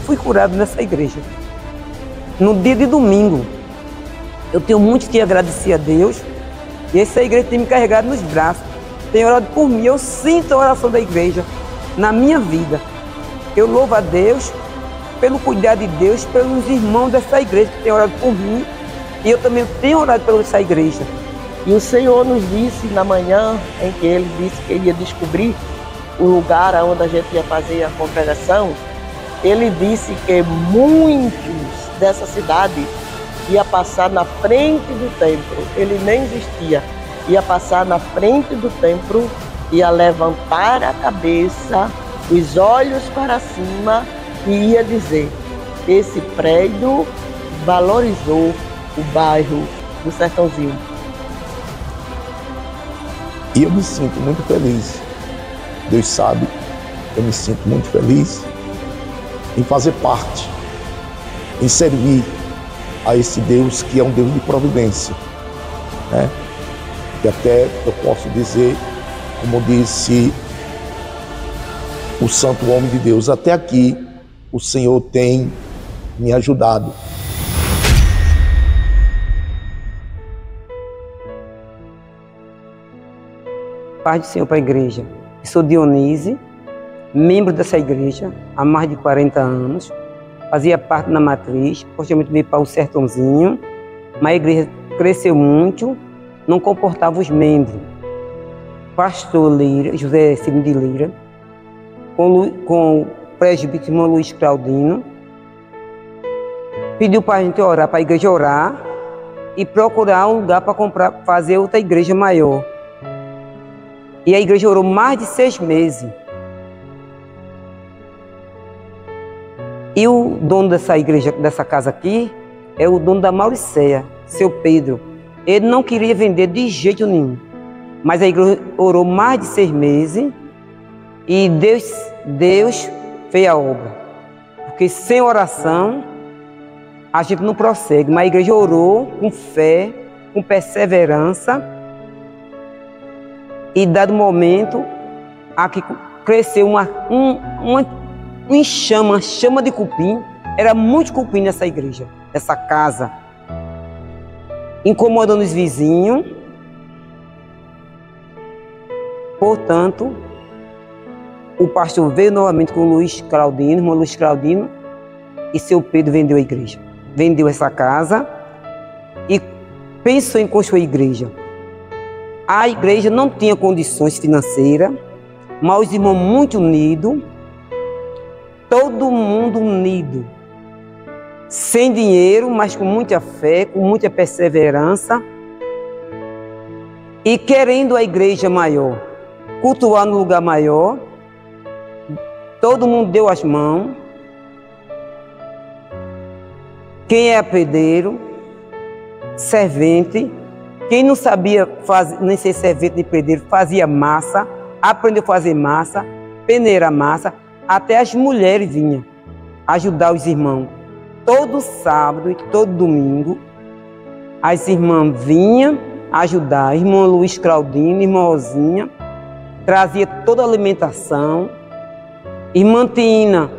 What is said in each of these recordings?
fui curado nessa igreja. No dia de domingo, eu tenho muito que agradecer a Deus. E essa igreja tem me carregado nos braços, tem orado por mim. Eu sinto a oração da igreja na minha vida. Eu louvo a Deus pelo cuidado de Deus, pelos irmãos dessa igreja que têm orado por mim. E eu também tenho orado pela essa igreja. E o Senhor nos disse na manhã em que Ele disse que ia descobrir o lugar onde a gente ia fazer a congregação. Ele disse que muitos dessa cidade ia passar na frente do templo. Ele nem existia. Ia passar na frente do templo, ia levantar a cabeça, os olhos para cima e ia dizer: esse prédio valorizou o bairro do Sertãozinho. E eu me sinto muito feliz. Deus sabe, eu me sinto muito feliz em fazer parte, em servir a esse Deus que é um Deus de providência, né? Que até eu posso dizer, como disse o santo homem de Deus, até aqui o Senhor tem me ajudado. Paz do Senhor para a igreja. Eu sou Dionise, membro dessa igreja há mais de 40 anos. Fazia parte da matriz, posteriormente veio para o Sertãozinho, mas a igreja cresceu muito, não comportava os membros. Pastor Lira, José Ciro de Lira, com o presbítero irmão Luiz Claudino, pediu para a gente orar, para a igreja orar e procurar um lugar para fazer outra igreja maior. E a igreja orou mais de 6 meses. E o dono dessa igreja, dessa casa aqui, é o dono da Mauricéia, seu Pedro. Ele não queria vender de jeito nenhum. Mas a igreja orou mais de 6 meses e Deus fez a obra. Porque sem oração, a gente não prossegue. Mas a igreja orou com fé, com perseverança. E dado momento, aqui cresceu uma chama de cupim. Era muito cupim nessa igreja, nessa casa, incomodando os vizinhos. Portanto, o pastor veio novamente com o Luiz Claudino, irmão Luiz Claudino, e seu Pedro vendeu a igreja. Vendeu essa casa e pensou em construir a igreja. A igreja não tinha condições financeiras, mas os irmãos muito unidos, todo mundo unido, sem dinheiro, mas com muita fé, com muita perseverança e querendo a igreja maior, cultuar no lugar maior. Todo mundo deu as mãos. Quem é pedreiro, servente, quem não sabia nem ser servente nem pedreiro, fazia massa, aprendeu a fazer massa, peneirar massa, até as mulheres vinham ajudar os irmãos. Todo sábado e todo domingo, as irmãs vinham ajudar. Irmão Luiz Claudino, irmã Rosinha, trazia toda a alimentação. Irmã Tina,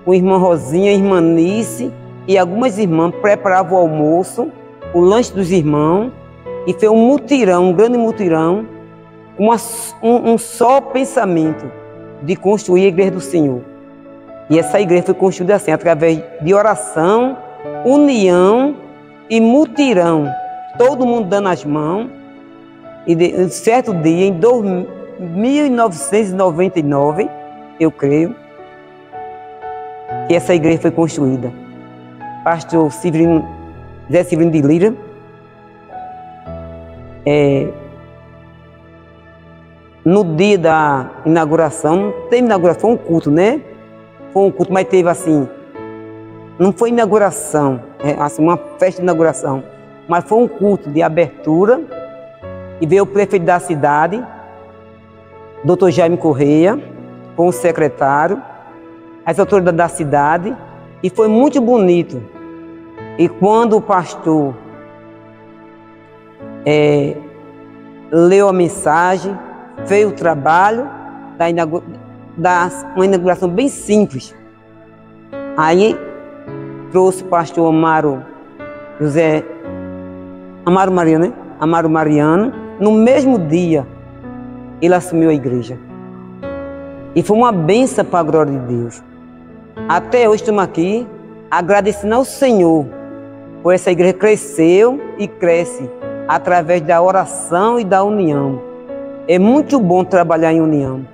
com irmã Rosinha, irmã Nice e algumas irmãs preparavam o almoço, o lanche dos irmãos. E foi um mutirão, um grande mutirão, um só pensamento de construir a igreja do Senhor. E essa igreja foi construída assim, através de oração, união e mutirão. Todo mundo dando as mãos. E um certo dia, em 1999, eu creio, que essa igreja foi construída. Pastor José Ciro de Lira, no dia da inauguração, não teve inauguração, foi um culto, né? Foi um culto, mas teve assim, não foi inauguração, assim, uma festa de inauguração, mas foi um culto de abertura, e veio o prefeito da cidade, Dr. Jaime Correia, com o secretário, as autoridades da cidade, e foi muito bonito. E quando o pastor leu a mensagem, fez o trabalho uma inauguração bem simples. Aí trouxe o pastor Amaro Mariano, né? Amaro Mariano. No mesmo dia, ele assumiu a igreja. E foi uma bênção para a glória de Deus. Até hoje estamos aqui agradecendo ao Senhor por essa igreja cresceu e cresce através da oração e da união. É muito bom trabalhar em união.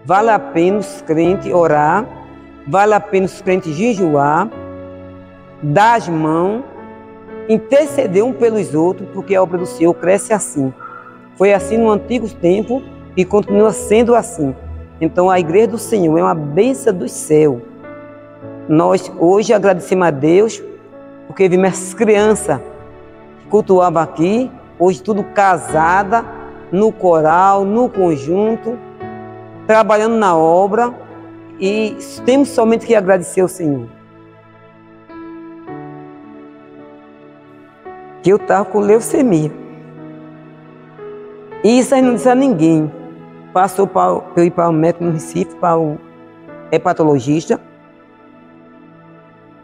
Vale a pena os crentes orar, vale a pena os crentes jejuar, dar as mãos, interceder um pelos outros, porque a obra do Senhor cresce assim. Foi assim no antigo tempo e continua sendo assim. Então a igreja do Senhor é uma bênção do céu. Nós hoje agradecemos a Deus, porque vimos as crianças que cultuavam aqui, hoje tudo casada, no coral, no conjunto, trabalhando na obra, e temos somente que agradecer ao Senhor. Que eu estava com leucemia. E isso aí não disse a ninguém. Passou para eu ir para o médico no Recife, para o hepatologista,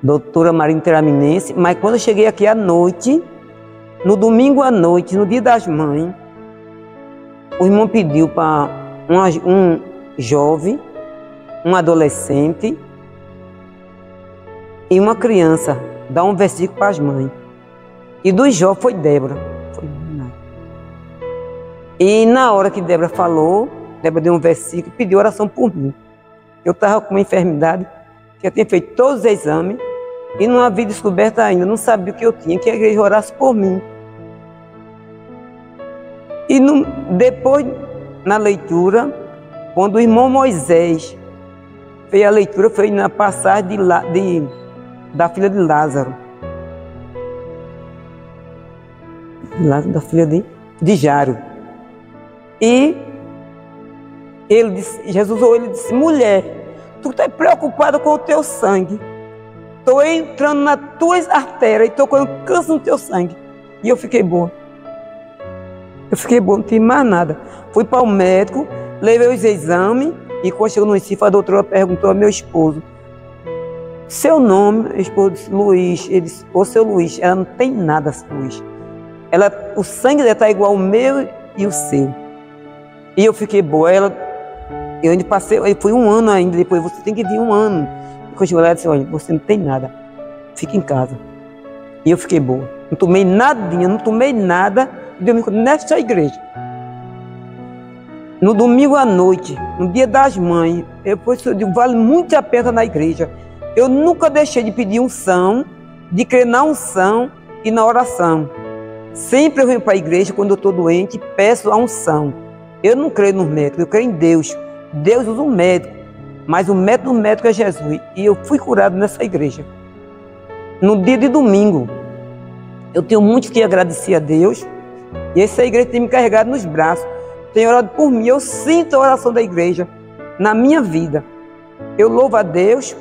doutora Marina Teraminense, mas quando eu cheguei aqui à noite, no domingo à noite, no dia das mães, o irmão pediu para um jovem, um adolescente e uma criança dar um versículo para as mães. E dos jovens foi Débora. E na hora que Débora falou, Débora deu um versículo e pediu oração por mim. Eu estava com uma enfermidade, que eu tinha feito todos os exames e não havia descoberto ainda, não sabia o que eu tinha, que a igreja orasse por mim. E depois, na leitura, quando o irmão Moisés fez a leitura, foi na passagem da filha de Lázaro. Da filha de Jairo. E ele disse, Jesus ou ele disse, mulher, tu estás preocupada com o teu sangue. Estou entrando nas tuas artérias e estou com câncer no teu sangue. E eu fiquei boa. Não tinha mais nada. Fui para o médico, levei os exames e quando chegou no Recife, a doutora perguntou ao meu esposo, seu nome? O esposo disse, Luiz. Ele disse, ô seu Luiz, ela não tem nada, Luiz. O sangue dela está igual ao meu e o seu. E eu fiquei boa. Eu ainda passei, foi um ano ainda, depois você tem que vir um ano. E quando chegou lá, eu disse, olha, você não tem nada, fica em casa. E eu fiquei boa. Não tomei nadinha, não tomei nada, Deus me encontrou nesta igreja. No domingo à noite, no dia das mães, eu digo, vale muito a pena na igreja. Eu nunca deixei de pedir unção, de crer na unção e na oração. Sempre eu venho para a igreja, quando eu estou doente, peço a unção. Eu não creio nos médicos, eu creio em Deus. Deus usa um médico, mas o médico do médico é Jesus. E eu fui curado nessa igreja. No dia de domingo, eu tenho muito que agradecer a Deus. E essa igreja tem me carregado nos braços, tem orado por mim. Eu sinto a oração da igreja na minha vida. Eu louvo a Deus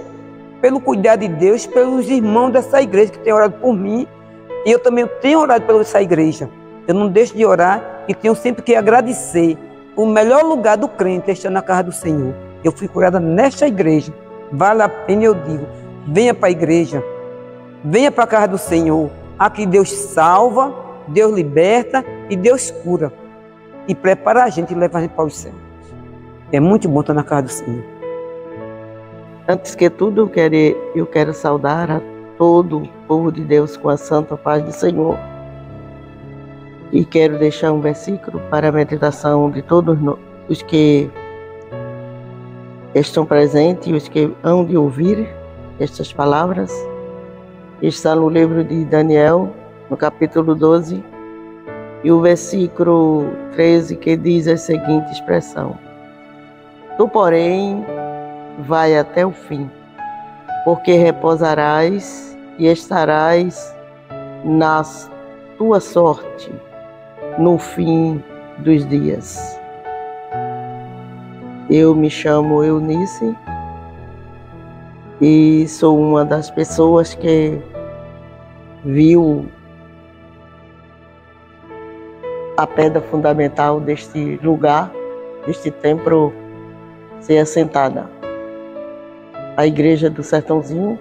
pelo cuidado de Deus, pelos irmãos dessa igreja que têm orado por mim. E eu também tenho orado pela essa igreja. Eu não deixo de orar e tenho sempre que agradecer. O melhor lugar do crente é estar na casa do Senhor. Eu fui curada nesta igreja. Vale a pena, eu digo. Venha para a igreja. Venha para a casa do Senhor. Aqui Deus salva, Deus liberta e Deus cura. E prepara a gente e leva a gente para os céus. É muito bom estar na casa do Senhor. Antes que tudo, eu quero saudar a todo o povo de Deus com a santa paz do Senhor. E quero deixar um versículo para a meditação de todos os que estão presentes e os que hão de ouvir estas palavras. Está no livro de Daniel, no capítulo 12, e o versículo 13, que diz a seguinte expressão: Tu, porém, vai até o fim, porque repousarás e estarás na tua sorte no fim dos dias. Eu me chamo Eunice e sou uma das pessoas que viu a pedra fundamental deste lugar, deste templo, ser assentada. A igreja do Sertãozinho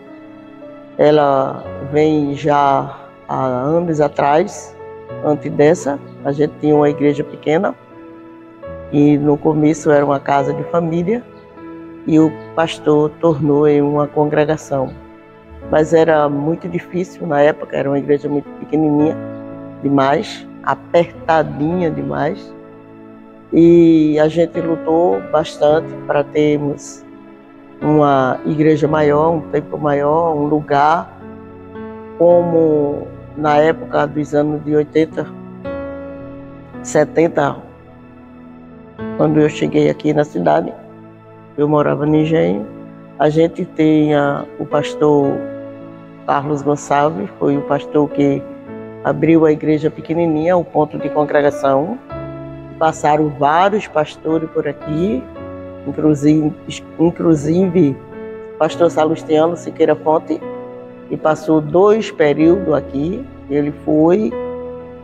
Ela vem já há anos atrás. Antes dessa, a gente tinha uma igreja pequena e no começo era uma casa de família e o pastor tornou em uma congregação. Mas era muito difícil na época, era uma igreja muito pequenininha demais, apertadinha demais. E a gente lutou bastante para termos uma igreja maior, um templo maior, um lugar como na época dos anos de 80, 70, quando eu cheguei aqui na cidade, eu morava no Engenho. A gente tinha o pastor Carlos Gonçalves, foi o pastor que abriu a igreja pequenininha, o ponto de congregação. Passaram vários pastores por aqui, inclusive o pastor Salustiano Siqueira Fonte, e passou 2 períodos aqui. Ele foi,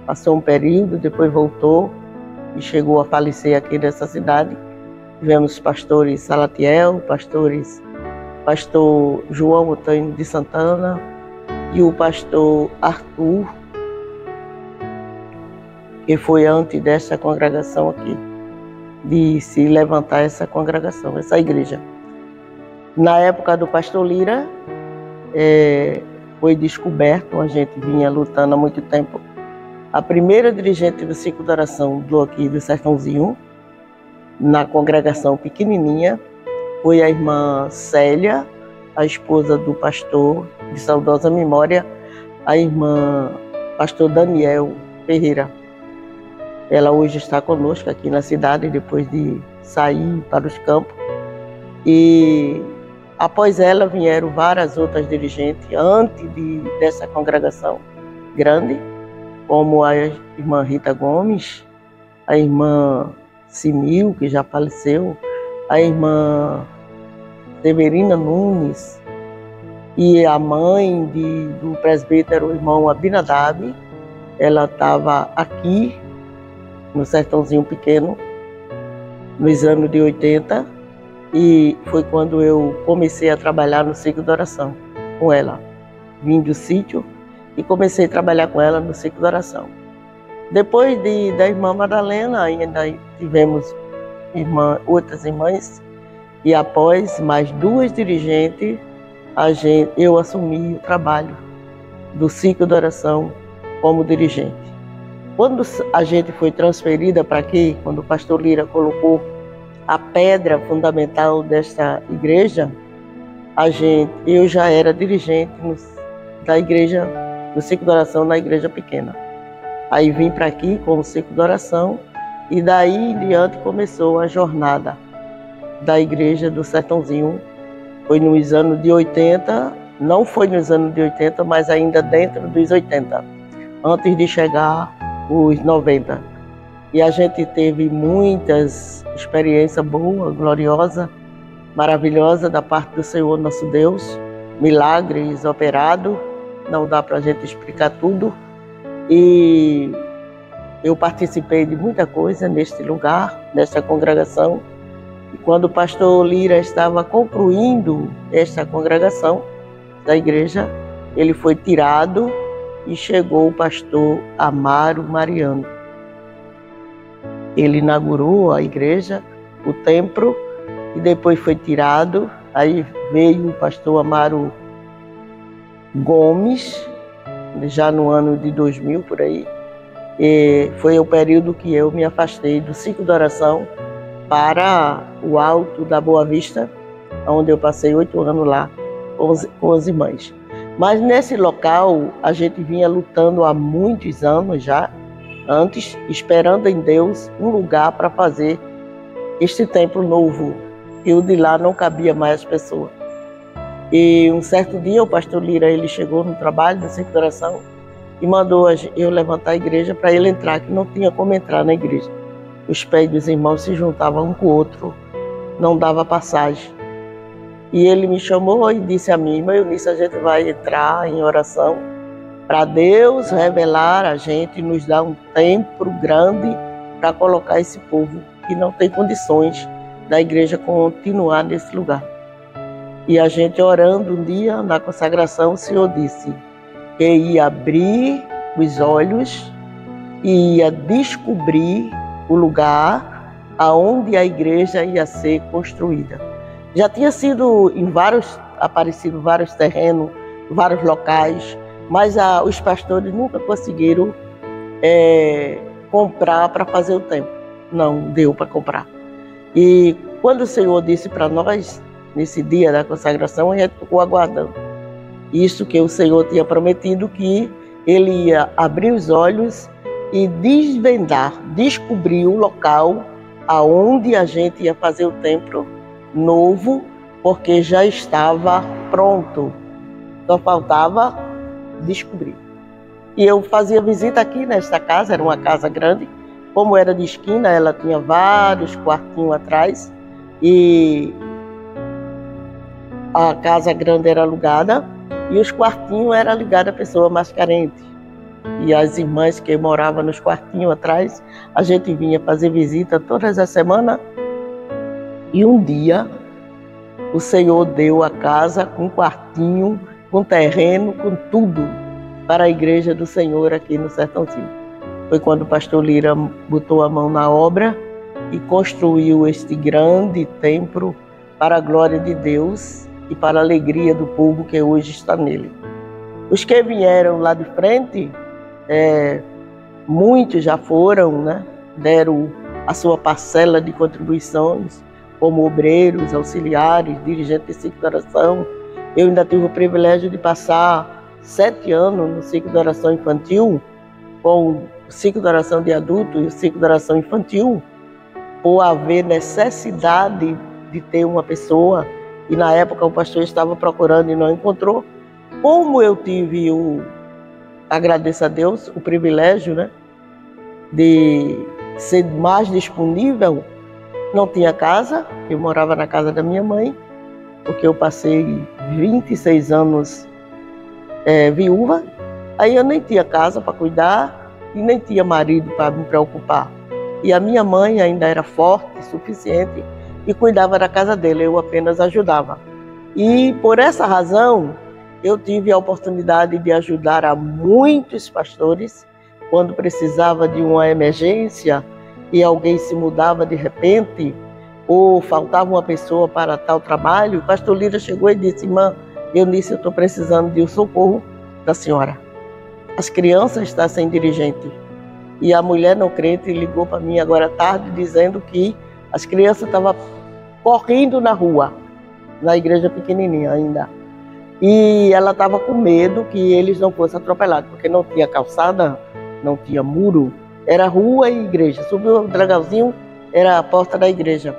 passou um período, depois voltou e chegou a falecer aqui nessa cidade. Tivemos pastores Salatiel, pastor João Otânio de Santana e o pastor Arthur, que foi antes dessa congregação aqui, de se levantar essa congregação, essa igreja. Na época do pastor Lira, foi descoberto, a gente vinha lutando há muito tempo. A primeira dirigente do ciclo de oração aqui do Sertãozinho, na congregação pequenininha, foi a irmã Célia, a esposa do pastor de saudosa memória, a irmã pastor Daniel Ferreira. Ela hoje está conosco aqui na cidade, depois de sair para os campos. E após ela vieram várias outras dirigentes, antes dessa congregação grande, como a irmã Rita Gomes, a irmã Simil, que já faleceu, a irmã Severina Nunes e a mãe do presbítero, o irmão Abinadab. Ela estava aqui no Sertãozinho Pequeno, nos anos de 80, e foi quando eu comecei a trabalhar no ciclo de oração com ela. Vim do sítio e comecei a trabalhar com ela no ciclo de oração. Depois da irmã Madalena, ainda tivemos outras irmãs, e após mais 2 dirigentes, eu assumi o trabalho do ciclo de oração como dirigente. Quando a gente foi transferida para aqui, quando o pastor Lira colocou a pedra fundamental desta igreja, eu já era dirigente da igreja, do ciclo de oração na igreja pequena. Aí vim para aqui com o ciclo de oração e daí em diante começou a jornada da igreja do Sertãozinho. Foi nos anos de 80, não foi nos anos de 80, mas ainda dentro dos 80, antes de chegar os 90. E a gente teve muitas experiências boas, gloriosas, maravilhosas da parte do Senhor nosso Deus, milagres operados, não dá para a gente explicar tudo. E eu participei de muita coisa neste lugar, nesta congregação. E quando o pastor Lira estava concluindo esta congregação da igreja, ele foi tirado e chegou o pastor Amaro Mariano. Ele inaugurou a igreja, o templo, e depois foi tirado. Aí veio o pastor Amaro Gomes, já no ano de 2000, por aí. E foi o período que eu me afastei do ciclo de oração para o Alto da Boa Vista, onde eu passei 8 anos lá com as irmãs. Mas nesse local a gente vinha lutando há muitos anos já, antes, esperando em Deus um lugar para fazer este templo novo. E o de lá não cabia mais as pessoas. E um certo dia o pastor Lira, ele chegou no trabalho do ciclo de oração e mandou eu levantar a igreja para ele entrar, que não tinha como entrar na igreja. Os pés dos irmãos se juntavam um com o outro, não dava passagem. E ele me chamou e disse a mim: irmã Eunice, a gente vai entrar em oração para Deus revelar a gente, nos dar um templo grande para colocar esse povo que não tem condições da igreja continuar nesse lugar. E a gente orando um dia na consagração, o Senhor disse que ia abrir os olhos e ia descobrir o lugar aonde a igreja ia ser construída. Já tinha sido aparecido vários terrenos, vários locais, mas os pastores nunca conseguiram comprar para fazer o templo. Não deu para comprar. E quando o Senhor disse para nós, nesse dia da consagração, a gente ficou aguardando. Isso que o Senhor tinha prometido, que Ele ia abrir os olhos e desvendar, descobrir o local aonde a gente ia fazer o templo novo, porque já estava pronto. Só faltava descobrir. E eu fazia visita aqui nesta casa, era uma casa grande. Como era de esquina, ela tinha vários quartinhos atrás. E a casa grande era alugada e os quartinhos eram ligados a pessoa mais carente. E as irmãs que moravam nos quartinhos atrás, a gente vinha fazer visita todas as semanas. E um dia, o Senhor deu a casa com quartinho, com terreno, com tudo, para a igreja do Senhor aqui no Sertãozinho. Foi quando o pastor Lira botou a mão na obra e construiu este grande templo para a glória de Deus e para a alegria do povo que hoje está nele. Os que vieram lá de frente, muitos já foram, né? Deram a sua parcela de contribuições, como obreiros, auxiliares, dirigentes de ciclo de oração. Eu ainda tive o privilégio de passar 7 anos no ciclo de oração infantil, com o ciclo de oração de adulto e o ciclo de oração infantil, por haver necessidade de ter uma pessoa, e na época o pastor estava procurando e não encontrou. Como eu tive agradeço a Deus, o privilégio, né, de ser mais disponível, não tinha casa, eu morava na casa da minha mãe, porque eu passei 26 anos viúva, aí eu nem tinha casa para cuidar e nem tinha marido para me preocupar. E a minha mãe ainda era forte, suficiente, e cuidava da casa dele, eu apenas ajudava. E por essa razão, eu tive a oportunidade de ajudar a muitos pastores quando precisava de uma emergência e alguém se mudava de repente, ou faltava uma pessoa para tal trabalho. O pastor Lira chegou e disse: irmã, eu estou precisando de um socorro da senhora. As crianças estão sem dirigente. E a mulher não crente ligou para mim agora à tarde dizendo que as crianças estavam correndo na rua, na igreja pequenininha ainda. E ela estava com medo que eles não fossem atropelados, porque não tinha calçada, não tinha muro, era rua e igreja. Subiu o dragãozinho, era a porta da igreja.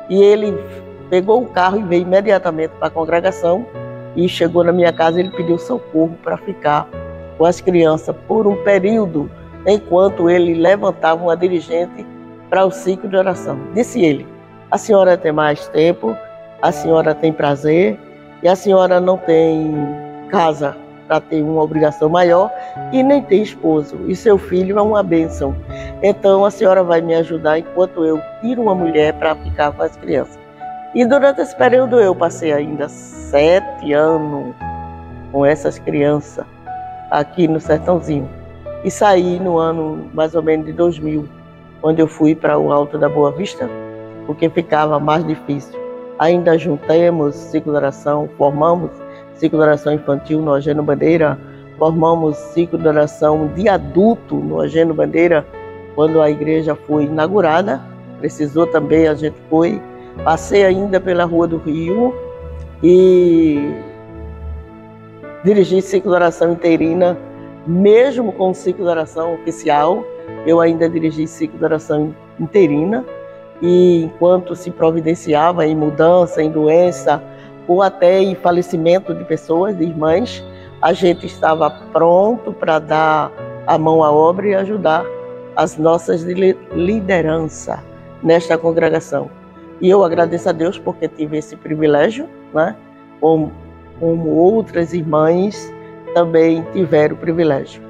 E ele pegou o carro e veio imediatamente para a congregação e chegou na minha casa. Ele pediu socorro para ficar com as crianças por um período, enquanto ele levantava uma dirigente para o ciclo de oração. Disse ele: a senhora tem mais tempo, a senhora tem prazer, e a senhora não tem casa para ter uma obrigação maior e nem tem esposo, e seu filho é uma bênção. Então a senhora vai me ajudar enquanto eu tiro uma mulher para ficar com as crianças. E durante esse período eu passei ainda 7 anos com essas crianças aqui no Sertãozinho. E saí no ano mais ou menos de 2000, quando eu fui para o Alto da Boa Vista, porque ficava mais difícil. Ainda juntamos ciclo de oração, formamos ciclo de oração infantil no Agênio Bandeira, formamos ciclo de oração de adulto no Agênio Bandeira, quando a igreja foi inaugurada. Precisou também, a gente foi. Passei ainda pela Rua do Rio e dirigi ciclo de oração interina, mesmo com o ciclo de oração oficial, eu ainda dirigi ciclo de oração interina. E enquanto se providenciava em mudança, em doença, ou até em falecimento de pessoas, de irmãs, a gente estava pronto para dar a mão à obra e ajudar as nossas lideranças nesta congregação. E eu agradeço a Deus porque tive esse privilégio, né? Como outras irmãs também tiveram o privilégio.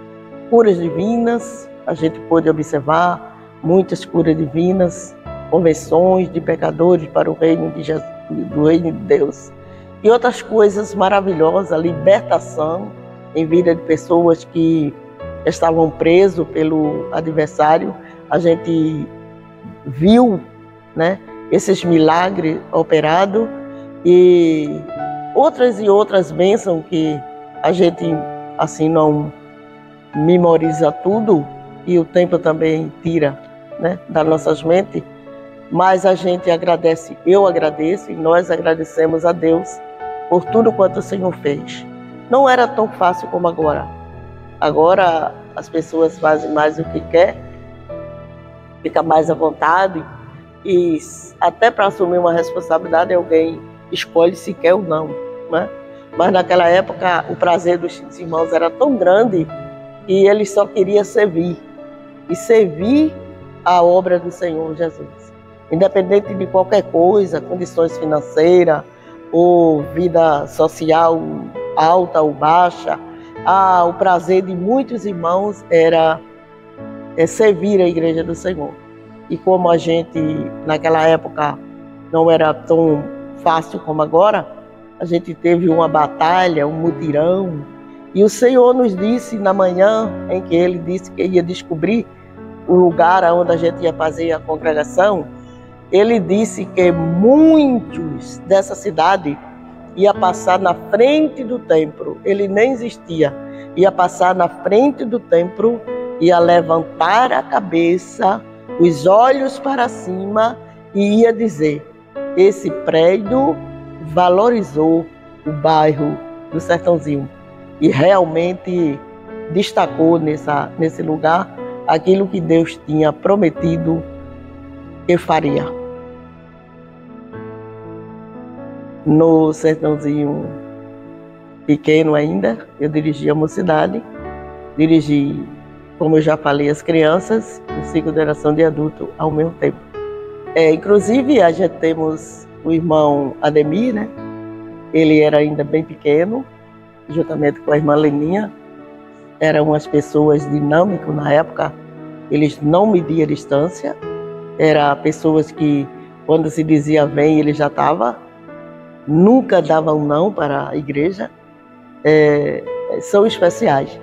Curas divinas, a gente pôde observar muitas curas divinas, conversões de pecadores para o reino do reino de Deus. e outras coisas maravilhosas, libertação em vida de pessoas que estavam presos pelo adversário. A gente viu, né, esses milagres operados e outras bênçãos que a gente assim não memoriza tudo e o tempo também tira, né, das nossas mentes, mas a gente agradece, eu agradeço e nós agradecemos a Deus por tudo quanto o Senhor fez. Não era tão fácil como agora. Agora as pessoas fazem mais o que quer, fica mais à vontade e até para assumir uma responsabilidade alguém escolhe se quer ou não, né? Mas naquela época o prazer dos irmãos era tão grande que eles só queriam servir e servir a obra do Senhor Jesus. Independente de qualquer coisa, condições financeiras ou vida social alta ou baixa, o prazer de muitos irmãos era servir a igreja do Senhor. E como a gente naquela época não era tão fácil como agora, a gente teve uma batalha, um mutirão, e o Senhor nos disse na manhã em que Ele disse que ia descobrir o lugar onde a gente ia fazer a congregação. Ele disse que muitos dessa cidade ia passar na frente do templo. Ele nem existia. Ia passar na frente do templo, ia levantar a cabeça, os olhos para cima e ia dizer: esse prédio valorizou o bairro do Sertãozinho e realmente destacou nesse lugar aquilo que Deus tinha prometido que faria. No Sertãozinho pequeno ainda, eu dirigi a mocidade, dirigi, como eu já falei, as crianças e 5 gerações de adulto ao mesmo tempo. Inclusive, a gente temos o irmão Ademir, né? Ele era ainda bem pequeno, juntamente com a irmã Leninha. Eram umas pessoas dinâmicas na época, eles não mediam a distância. Eram pessoas que, quando se dizia vem, ele já estava. Nunca davam não para a igreja. São especiais.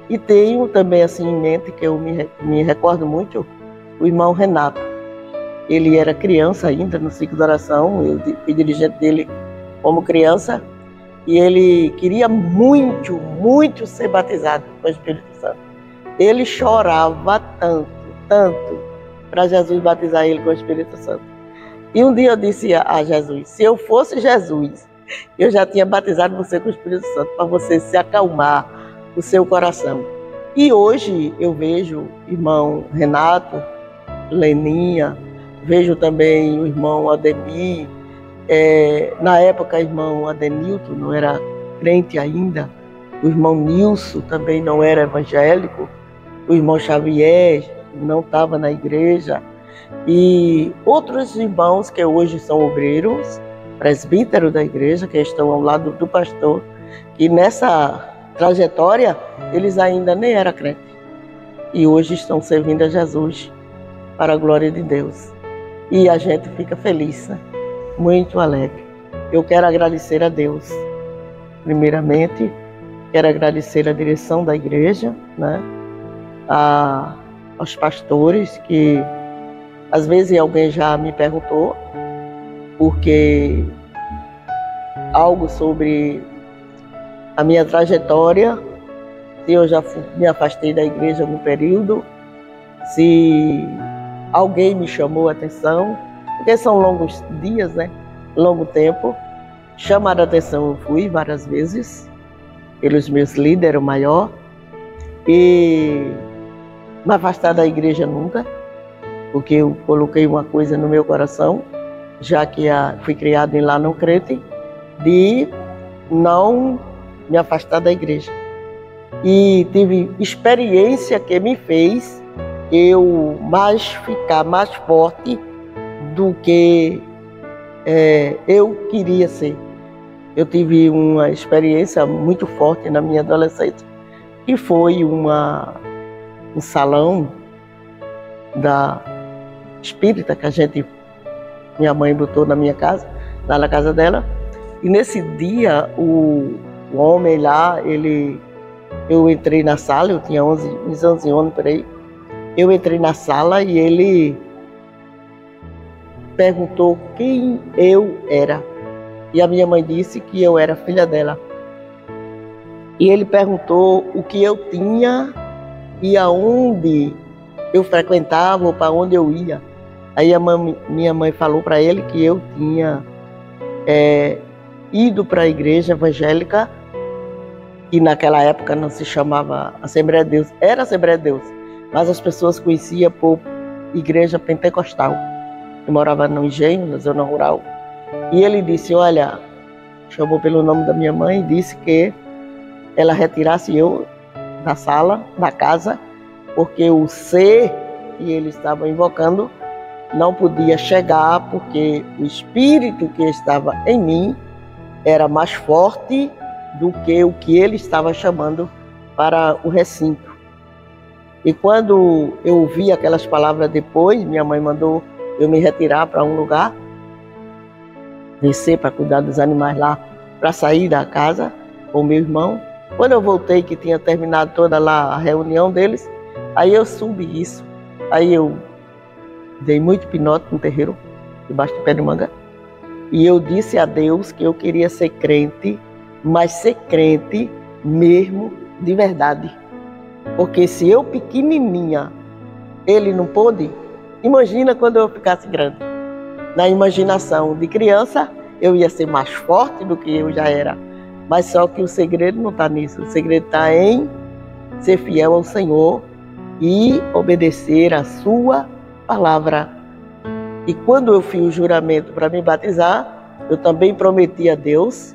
E tenho também assim em mente, que eu me recordo muito, o irmão Renato. Ele era criança ainda no ciclo de oração, eu fui dirigente dele como criança, e ele queria muito, muito ser batizado com o Espírito Santo. Ele chorava tanto, tanto, para Jesus batizar ele com o Espírito Santo. E um dia eu disse a Jesus: se eu fosse Jesus, eu já tinha batizado você com o Espírito Santo, para você se acalmar o seu coração. E hoje eu vejo irmão Renato, Leninha, vejo também o irmão Ademir, na época o irmão Adenilton não era crente ainda, o irmão Nilson também não era evangélico, o irmão Xavier não estava na igreja, e outros irmãos que hoje são obreiros, presbíteros da igreja, que estão ao lado do pastor, que nessa trajetória eles ainda nem eram crentes, e hoje estão servindo a Jesus para a glória de Deus. E a gente fica feliz, né? Muito alegre. Eu quero agradecer a Deus. Primeiramente, quero agradecer a direção da igreja, né? Aos pastores, que às vezes alguém já me perguntou, porque algo sobre a minha trajetória, se eu já me afastei da igreja algum período, se alguém me chamou a atenção, porque são longos dias, né? Longo tempo. Chamar a atenção eu fui várias vezes, pelos meus líderes maior, e me afastar da igreja nunca, porque eu coloquei uma coisa no meu coração, já que fui criado em lá não crente, de não me afastar da igreja. E tive experiência que me fez eu ficar mais forte do que eu queria ser. Eu tive uma experiência muito forte na minha adolescência, que foi um salão da espírita que minha mãe botou na minha casa, lá na casa dela, E nesse dia, o homem lá, eu entrei na sala, eu tinha uns 11 anos por aí. Eu entrei na sala e ele perguntou quem eu era. E a minha mãe disse que eu era filha dela. E ele perguntou o que eu tinha e aonde eu frequentava ou para onde eu ia. Aí minha mãe falou para ele que eu tinha ido para a igreja evangélica, que naquela época não se chamava Assembleia de Deus, era Assembleia de Deus, mas as pessoas conheciam por igreja pentecostal. Eu morava no Engenho, na zona rural. E ele disse, olha, chamou pelo nome da minha mãe e disse que ela retirasse eu da sala, da casa, porque o ser que ele estava invocando não podia chegar, porque o espírito que estava em mim era mais forte do que o que ele estava chamando para o recinto. E quando eu ouvi aquelas palavras depois, minha mãe mandou eu me retirar para um lugar, descer para cuidar dos animais lá, para sair da casa com o meu irmão. Quando eu voltei, que tinha terminado toda lá a reunião deles, aí eu subi isso. Aí eu dei muito pinote no terreiro, debaixo do pé de manga. E eu disse a Deus que eu queria ser crente, mas ser crente mesmo de verdade. Porque se eu pequenininha, ele não pôde, imagina quando eu ficasse grande. Na imaginação de criança, eu ia ser mais forte do que eu já era. Mas só que o segredo não está nisso. O segredo está em ser fiel ao Senhor e obedecer a sua palavra. E quando eu fiz o juramento para me batizar, eu também prometi a Deus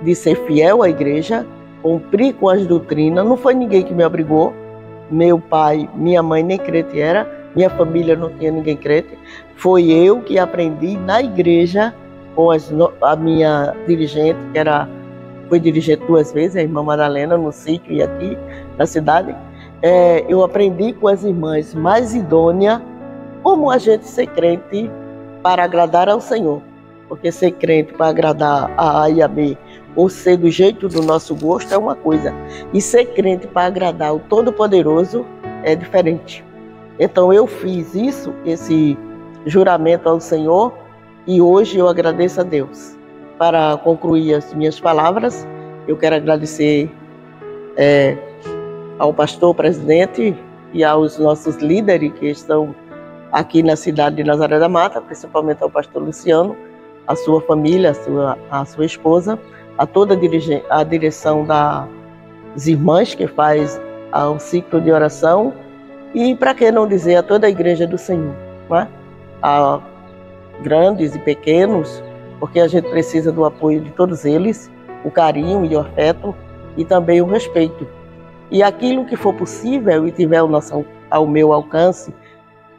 de ser fiel à igreja, cumprir com as doutrinas. Não foi ninguém que me obrigou. Meu pai, minha mãe nem crente era, minha família não tinha ninguém crente. Foi eu que aprendi na igreja com a minha dirigente, que foi dirigente 2 vezes, a irmã Madalena, no sítio e aqui na cidade. Eu aprendi com as irmãs mais idôneas como a gente ser crente para agradar ao Senhor. Porque ser crente para agradar a A e a B, ou ser do jeito do nosso gosto, é uma coisa. E ser crente para agradar o Todo-Poderoso é diferente. Então eu fiz isso, esse juramento ao Senhor, e hoje eu agradeço a Deus. Para concluir as minhas palavras, eu quero agradecer ao pastor presidente e aos nossos líderes que estão aqui na cidade de Nazaré da Mata, principalmente ao pastor Luciano, a sua família, a sua esposa, a toda a direção das irmãs que faz o ciclo de oração e, para que não dizer, a toda a igreja do Senhor, né? A grandes e pequenos, porque a gente precisa do apoio de todos eles, o carinho e o afeto e também o respeito. E aquilo que for possível e tiver ao meu alcance,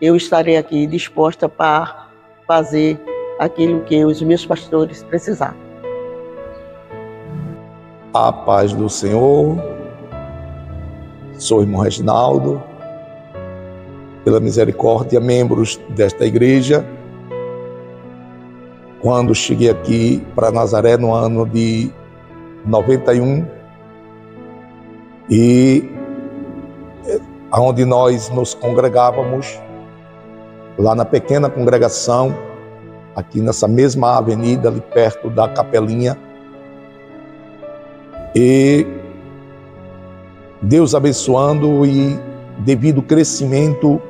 eu estarei aqui disposta para fazer aquilo que os meus pastores precisar. A paz do Senhor. Sou o irmão Reginaldo. Pela misericórdia, membros desta igreja. Quando cheguei aqui para Nazaré no ano de 91, e onde nós nos congregávamos, lá na pequena congregação, aqui nessa mesma avenida, ali perto da Capelinha. E Deus abençoando e devido ao crescimento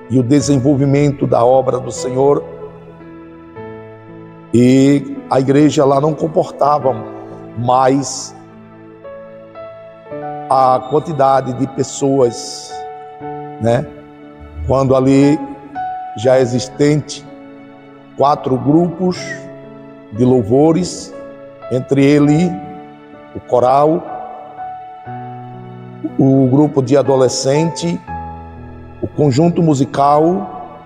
e o desenvolvimento da obra do Senhor, e a igreja lá não comportava mais a quantidade de pessoas, né? Quando ali já existente 4 grupos de louvores, entre ele o coral, o grupo de adolescente, o conjunto musical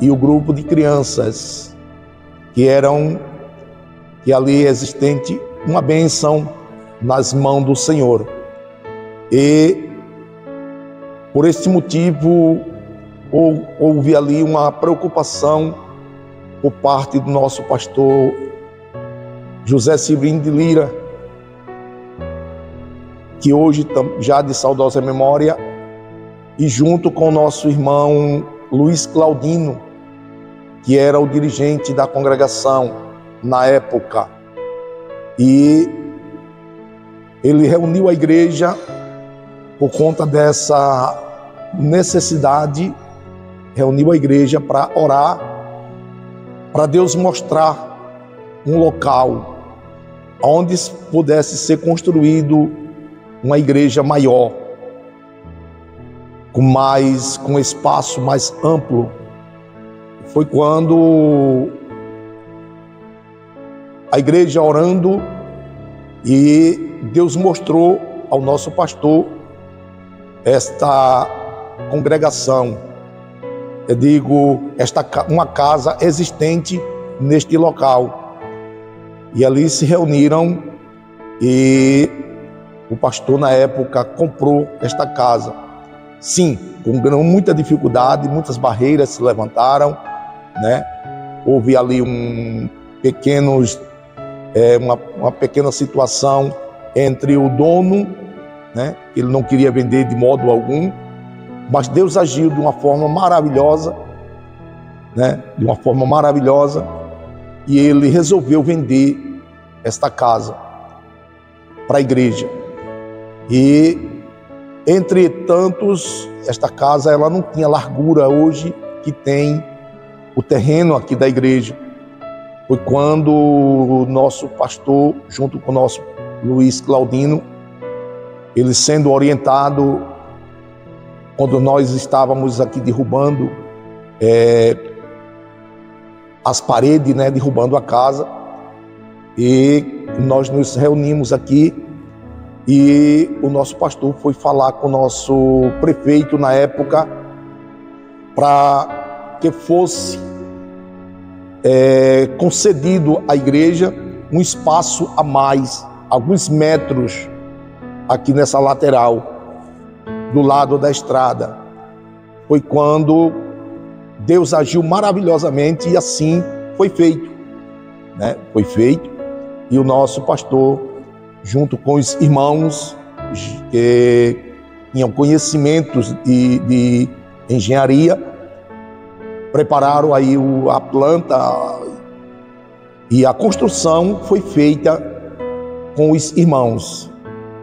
e o grupo de crianças, que ali existente uma bênção nas mãos do Senhor. E por esse motivo houve ali uma preocupação por parte do nosso pastor José Severino de Lira, que hoje já de saudosa memória, e junto com o nosso irmão Luiz Claudino, que era o dirigente da congregação na época. E ele reuniu a igreja por conta dessa necessidade, reuniu a igreja para orar, para Deus mostrar um local onde pudesse ser construído uma igreja maior, com espaço mais amplo. Foi quando a igreja orando e Deus mostrou ao nosso pastor esta congregação, eu digo, uma casa existente neste local. E ali se reuniram e o pastor na época comprou esta casa. Sim, com muita dificuldade, muitas barreiras se levantaram, né? Houve ali uma pequena situação entre o dono, né? Ele não queria vender de modo algum, mas Deus agiu de uma forma maravilhosa, né? De uma forma maravilhosa, e ele resolveu vender esta casa para a igreja. E entre tantos, esta casa ela não tinha largura hoje que tem o terreno aqui da igreja. Foi quando o nosso pastor, junto com o nosso Luiz Claudino, ele sendo orientado, quando nós estávamos aqui derrubando as paredes, né, derrubando a casa, e nós nos reunimos aqui, e o nosso pastor foi falar com o nosso prefeito na época para que fosse concedido à igreja um espaço a mais, alguns metros aqui nessa lateral, do lado da estrada. Foi quando Deus agiu maravilhosamente e assim foi feito, né? Foi feito, e o nosso pastor, junto com os irmãos que tinham conhecimentos de engenharia, prepararam aí a planta, e a construção foi feita com os irmãos.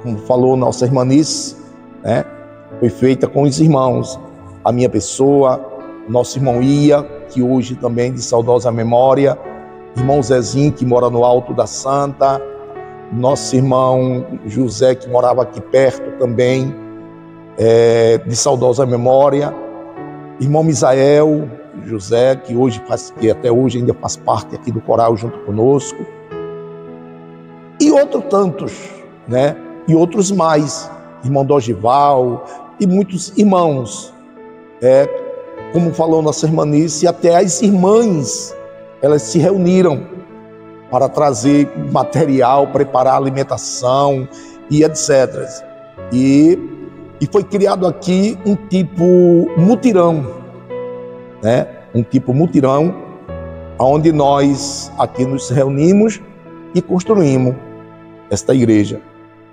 Como falou nossa irmanice, né? Foi feita com os irmãos. A minha pessoa, nosso irmão Ia, que hoje também de saudosa memória, irmão Zezinho, que mora no Alto da Santa, nosso irmão José, que morava aqui perto também, de saudosa memória, irmão Misael José, que até hoje ainda faz parte aqui do coral junto conosco, e outros tantos, né? E outros mais, irmão Dogival e muitos irmãos, como falou nossa irmanice, até as irmãs, elas se reuniram para trazer material, preparar alimentação e etc. E foi criado aqui um tipo mutirão, né? Um tipo mutirão, onde nós aqui nos reunimos e construímos esta igreja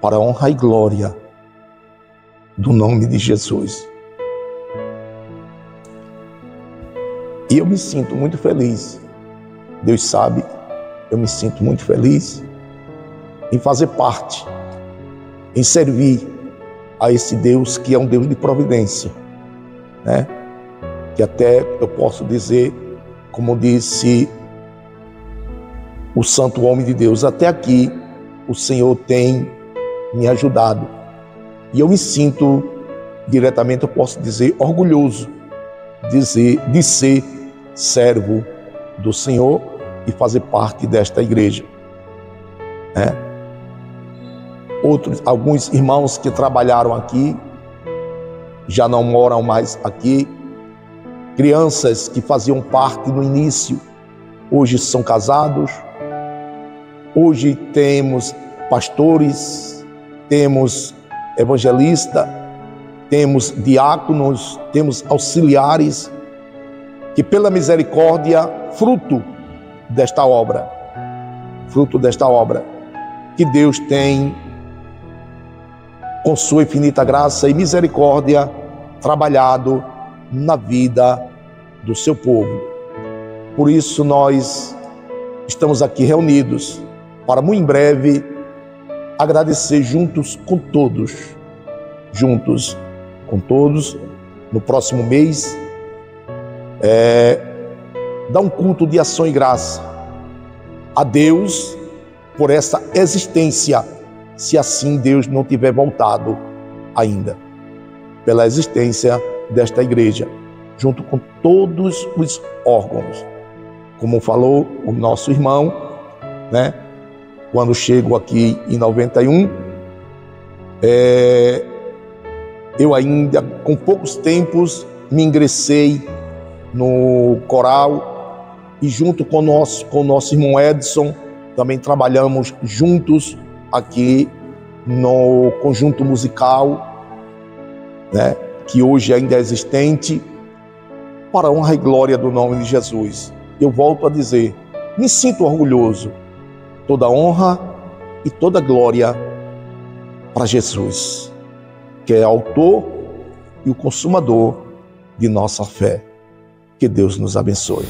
para a honra e glória do nome de Jesus. E eu me sinto muito feliz, Deus sabe, eu me sinto muito feliz em fazer parte, em servir a esse Deus que é um Deus de providência, né? Que até eu posso dizer, como disse o santo homem de Deus, até aqui o Senhor tem me ajudado. E eu me sinto, diretamente eu posso dizer, orgulhoso de ser servo do Senhor e fazer parte desta igreja, né? Alguns irmãos que trabalharam aqui já não moram mais aqui. Crianças que faziam parte no início, hoje são casados. Hoje temos pastores, temos evangelistas, temos diáconos, temos auxiliares, que pela misericórdia, fruto desta obra, fruto desta obra, que Deus tem, com sua infinita graça e misericórdia, trabalhado na vida do seu povo. Por isso nós estamos aqui reunidos para muito em breve agradecer juntos com todos, no próximo mês, dar um culto de ação e graça a Deus por essa existência, se assim Deus não tiver voltado ainda, pela existência desta igreja, junto com todos os órgãos. Como falou o nosso irmão, né? Quando chego aqui em 91, eu ainda, com poucos tempos, me ingressei no coral e junto com o nosso irmão Edson, também trabalhamos juntos aqui no conjunto musical, né, que hoje ainda é existente, para a honra e glória do nome de Jesus. Eu volto a dizer, me sinto orgulhoso, toda honra e toda glória para Jesus, que é autor e o consumador de nossa fé. Que Deus nos abençoe.